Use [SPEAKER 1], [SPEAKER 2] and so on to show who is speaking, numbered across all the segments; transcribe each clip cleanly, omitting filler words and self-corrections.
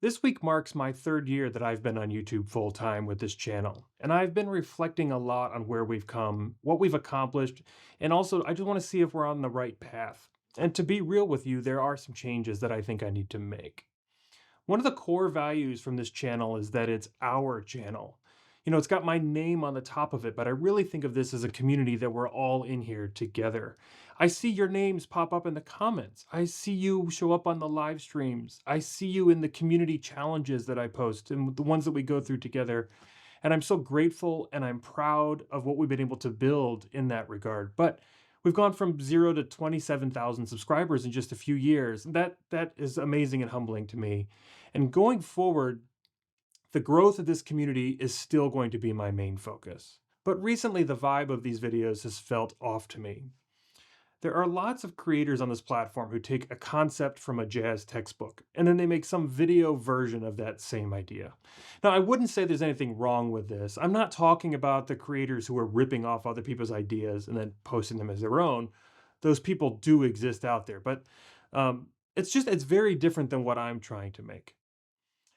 [SPEAKER 1] This week marks my third year that I've been on YouTube full time with this channel, and I've been reflecting a lot on where we've come, what we've accomplished, and also I just want to see if we're on the right path. And to be real with you, there are some changes that I think I need to make. One of the core values from this channel is that it's our channel. It's got my name on the top of it, but I really think of this as a community that we're all in here together. I see your names pop up in the comments. I see you show up on the live streams. I see you in the community challenges that I post and the ones that we go through together. And I'm so grateful and I'm proud of what we've been able to build in that regard. But we've gone from 0 to 27,000 subscribers in just a few years. That is amazing and humbling to me. And going forward, the growth of this community is still going to be my main focus. But recently, the vibe of these videos has felt off to me. There are lots of creators on this platform who take a concept from a jazz textbook, and then they make some video version of that same idea. Now, I wouldn't say there's anything wrong with this. I'm not talking about the creators who are ripping off other people's ideas and then posting them as their own. Those people do exist out there, but it's very different than what I'm trying to make.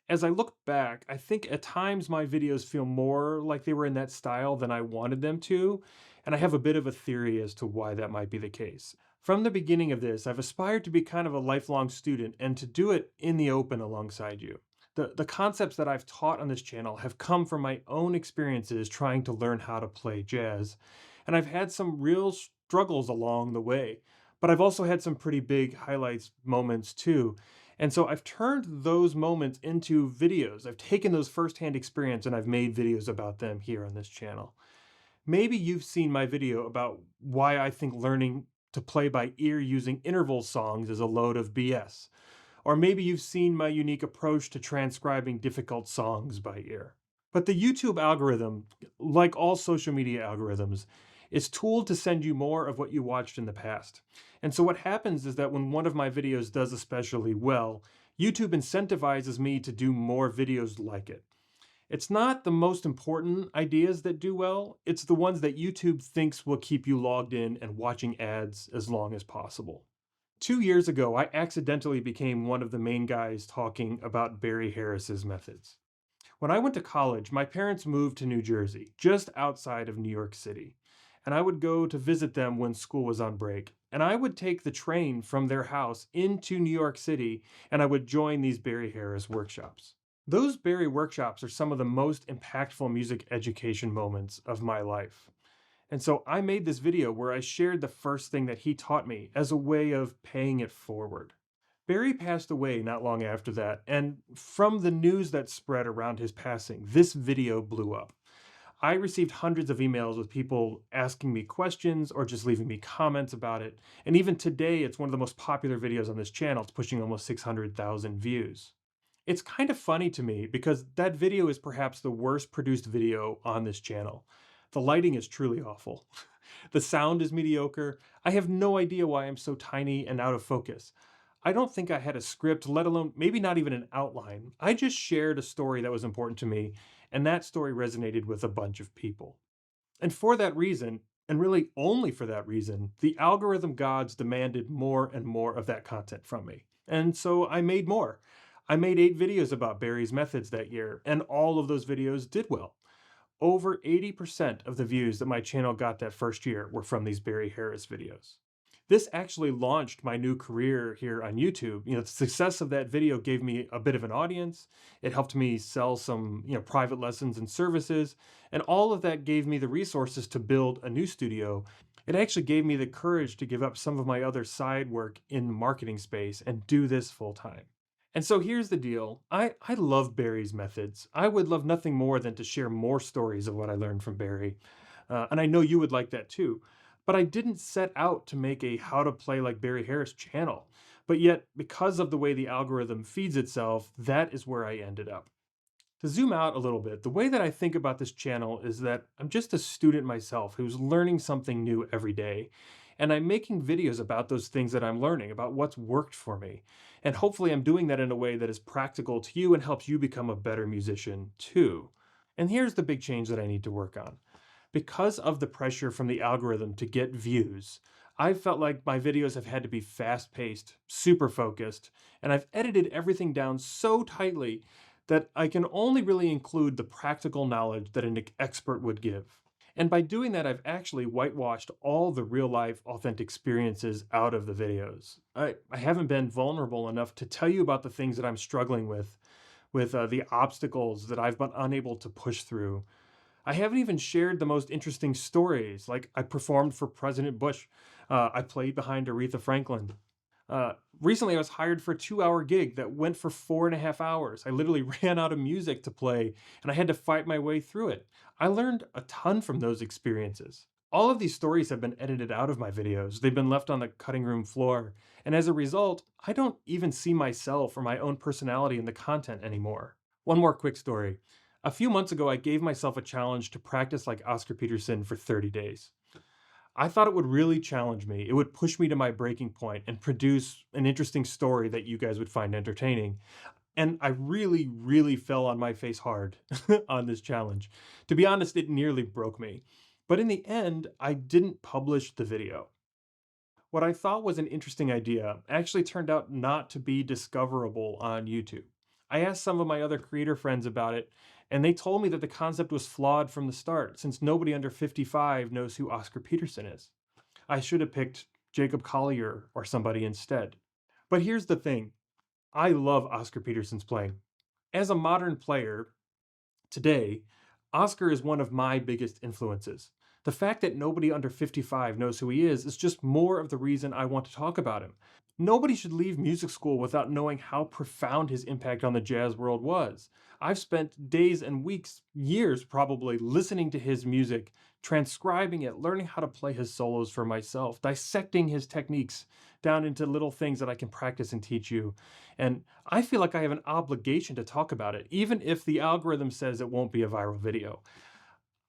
[SPEAKER 1] As I look back, I think at times my videos feel more like they were in that style than I wanted them to, and I have a bit of a theory as to why that might be the case. From the beginning of this, I've aspired to be kind of a lifelong student and to do it in the open alongside you. The concepts that I've taught on this channel have come from my own experiences trying to learn how to play jazz, and I've had some real struggles along the way, but I've also had some pretty big highlights moments too. And so I've turned those moments into videos. I've taken those firsthand experience and I've made videos about them here on this channel. Maybe you've seen my video about why I think learning to play by ear using interval songs is a load of BS. Or maybe you've seen my unique approach to transcribing difficult songs by ear. But the YouTube algorithm, like all social media algorithms, is tooled to send you more of what you watched in the past. And so what happens is that when one of my videos does especially well, YouTube incentivizes me to do more videos like it. It's not the most important ideas that do well, it's the ones that YouTube thinks will keep you logged in and watching ads as long as possible. 2 years ago, I accidentally became one of the main guys talking about Barry Harris's methods. When I went to college, my parents moved to New Jersey, just outside of New York City. And I would go to visit them when school was on break. And I would take the train from their house into New York City, and I would join these Barry Harris workshops. Those Barry workshops are some of the most impactful music education moments of my life. And so I made this video where I shared the first thing that he taught me as a way of paying it forward. Barry passed away not long after that, and from the news that spread around his passing, this video blew up. I received hundreds of emails with people asking me questions or just leaving me comments about it, and even today it's one of the most popular videos on this channel. It's pushing almost 600,000 views. It's kind of funny to me because that video is perhaps the worst produced video on this channel. The lighting is truly awful. The sound is mediocre. I have no idea why I'm so tiny and out of focus. I don't think I had a script, let alone maybe not even an outline. I just shared a story that was important to me, and that story resonated with a bunch of people. And for that reason, and really only for that reason, the algorithm gods demanded more and more of that content from me. And so I made more. I made 8 videos about Barry's methods that year, and all of those videos did well. Over 80% of the views that my channel got that first year were from these Barry Harris videos. This actually launched my new career here on YouTube. The success of that video gave me a bit of an audience. It helped me sell some, private lessons and services, and all of that gave me the resources to build a new studio. It actually gave me the courage to give up some of my other side work in the marketing space and do this full time. And so here's the deal. I love Barry's methods. I would love nothing more than to share more stories of what I learned from Barry. And I know you would like that too. But I didn't set out to make a how to play like Barry Harris channel. But yet, because of the way the algorithm feeds itself, that is where I ended up. To zoom out a little bit, the way that I think about this channel is that I'm just a student myself who's learning something new every day. And I'm making videos about those things that I'm learning, about what's worked for me. And hopefully I'm doing that in a way that is practical to you and helps you become a better musician too. And here's the big change that I need to work on. Because of the pressure from the algorithm to get views, I felt like my videos have had to be fast paced, super focused, and I've edited everything down so tightly that I can only really include the practical knowledge that an expert would give. And by doing that, I've actually whitewashed all the real life authentic experiences out of the videos. I haven't been vulnerable enough to tell you about the things that I'm struggling with the obstacles that I've been unable to push through. I haven't even shared the most interesting stories, like I performed for President Bush. I played behind Aretha Franklin. Uh, Recently, I was hired for a 2 hour gig that went for 4.5 hours. I literally ran out of music to play and I had to fight my way through it. I learned a ton from those experiences. All of these stories have been edited out of my videos. They've been left on the cutting room floor. And as a result, I don't even see myself or my own personality in the content anymore. One more quick story. A few months ago, I gave myself a challenge to practice like Oscar Peterson for 30 days. I thought it would really challenge me. It would push me to my breaking point and produce an interesting story that you guys would find entertaining. And I really, really fell on my face hard on this challenge. To be honest, it nearly broke me. But in the end, I didn't publish the video. What I thought was an interesting idea actually turned out not to be discoverable on YouTube. I asked some of my other creator friends about it, and they told me that the concept was flawed from the start, since nobody under 55 knows who Oscar Peterson is. I should have picked Jacob Collier or somebody instead. But here's the thing, I love Oscar Peterson's playing. As a modern player, today, Oscar is one of my biggest influences. The fact that nobody under 55 knows who he is just more of the reason I want to talk about him. Nobody should leave music school without knowing how profound his impact on the jazz world was. I've spent days and weeks, years probably, listening to his music, transcribing it, learning how to play his solos for myself, dissecting his techniques down into little things that I can practice and teach you. And I feel like I have an obligation to talk about it, even if the algorithm says it won't be a viral video.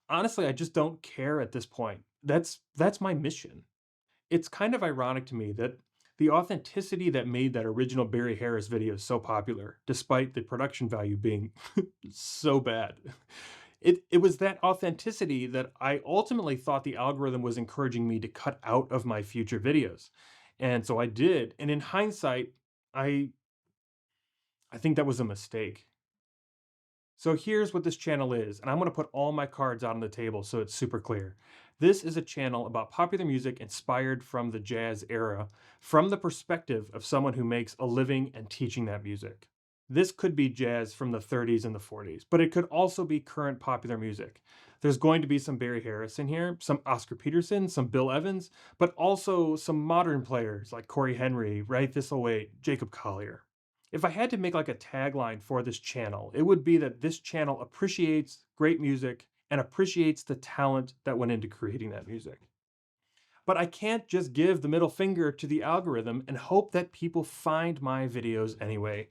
[SPEAKER 1] Honestly, I just don't care at this point. That's my mission. It's kind of ironic to me that the authenticity that made that original Barry Harris video so popular, despite the production value being so bad, it was that authenticity that I ultimately thought the algorithm was encouraging me to cut out of my future videos. And so I did. And in hindsight, I I think that was a mistake. So here's what this channel is, and I'm going to put all my cards out on the table so it's super clear. This is a channel about popular music inspired from the jazz era, from the perspective of someone who makes a living and teaching that music. This could be jazz from the 30s and the 40s, but it could also be current popular music. There's going to be some Barry Harris in here, some Oscar Peterson, some Bill Evans, but also some modern players like Corey Henry, Ray Thistlethwaite, Jacob Collier. If I had to make like a tagline for this channel, it would be that this channel appreciates great music and appreciates the talent that went into creating that music. But I can't just give the middle finger to the algorithm and hope that people find my videos anyway.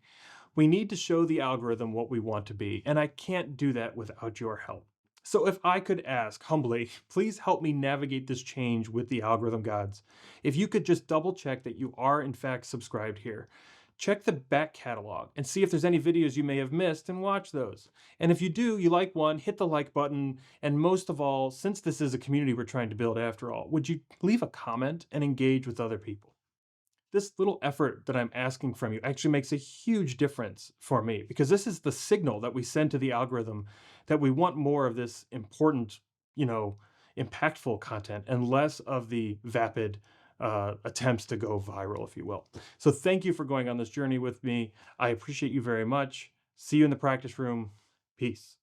[SPEAKER 1] We need to show the algorithm what we want to be, and I can't do that without your help. So if I could ask humbly, please help me navigate this change with the algorithm gods. If you could just double check that you are in fact subscribed here. Check the back catalog and see if there's any videos you may have missed and watch those. And if you do, you like one, hit the like button. And most of all, since this is a community we're trying to build after all, would you leave a comment and engage with other people? This little effort that I'm asking from you actually makes a huge difference for me because this is the signal that we send to the algorithm that we want more of this important, you know, impactful content and less of the vapid attempts to go viral, if you will. So thank you for going on this journey with me. I appreciate you very much. See you in the practice room. Peace.